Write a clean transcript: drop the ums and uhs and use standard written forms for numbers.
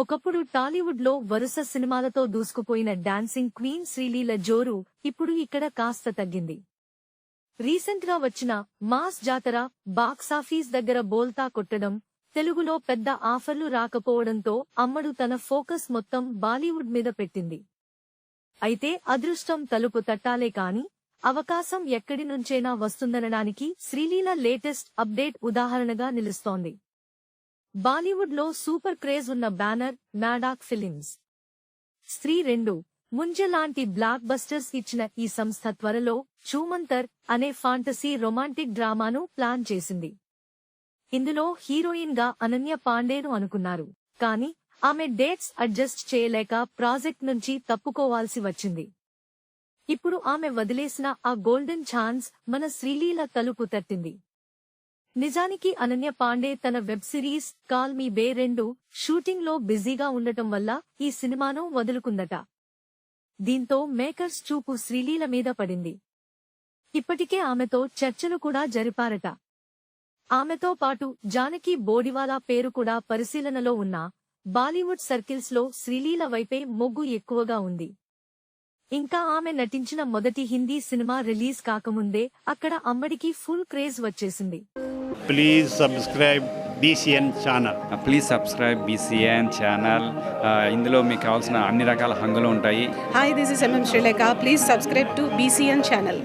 ఒకప్పుడు టాలీవుడ్ లో వరుస సినిమాలతో దూసుకుపోయిన డాన్సింగ్ క్వీన్ శ్రీలీల జోరు ఇప్పుడు ఇక్కడ కాస్త తగ్గింది. రీసెంట్ గా వచ్చిన మాస్ జాతర బాక్సాఫీస్ దగ్గర బోల్తా కొట్టడం, తెలుగులో పెద్ద ఆఫర్లు రాకపోవడంతో అమ్మడు తన ఫోకస్ మొత్తం బాలీవుడ్ మీద పెట్టింది. అయితే అదృష్టం తలుపు తట్టాలే కాని అవకాశం ఎక్కడి నుంచైనా వస్తుందనడానికి శ్రీలీల లేటెస్ట్ అప్డేట్ ఉదాహరణగా నిలుస్తోంది. బాలీవుడ్ లో సూపర్ క్రేజ్ ఉన్న బ్యానర్ మ్యాడాక్ ఫిలిమ్స్. స్త్రీ 2, ముంజ లాంటి బ్లాక్ బస్టర్స్ ఇచ్చిన ఈ సంస్థ త్వరలో చూమంతర్ అనే ఫాంటసీ రొమాంటిక్ డ్రామాను ప్లాన్ చేసింది. ఇందులో హీరోయిన్ గా అనన్య పాండేను అనుకున్నారు. కానీ ఆమె డేట్స్ అడ్జస్ట్ చేయలేక ప్రాజెక్ట్ నుంచి తప్పుకోవాల్సి వచ్చింది. ఇప్పుడు ఆమె వదిలేసిన ఆ గోల్డెన్ ఛాన్స్ మన శ్రీలీల తలుపు తట్టింది. నిజానికి అనన్య పాండే తన వెబ్ సిరీస్ కాల్ మీ బే 2 షూటింగ్ లో బిజీగా ఉండటం వల్ల ఈ సినిమాను వదులుకుందట. దీంతో మేకర్స్ చూపు శ్రీలీల మీద పడింది. ఇప్పటికే ఆమెతో చర్చలు కూడా జరిపారట. ఆమెతో పాటు జానకి బోడివాలా పేరు కూడా పరిశీలనలో ఉన్నా బాలీవుడ్ సర్కిల్స్ లో శ్రీలీల వైపే మొగ్గు ఎక్కువగా ఉంది. ఇంకా ఆమె నటించిన మొదటి హిందీ సినిమా రిలీజ్ కాకముందే అక్కడ అమ్మడికి ఫుల్ క్రేజ్ వచ్చేసింది. Please subscribe BCN channel. Please subscribe BCN channel. ఇందులో మీకు కావాల్సిన అన్ని రకాల హంగులు ఉంటాయి. Hi, this is MM Sri Lanka. Please subscribe to BCN channel.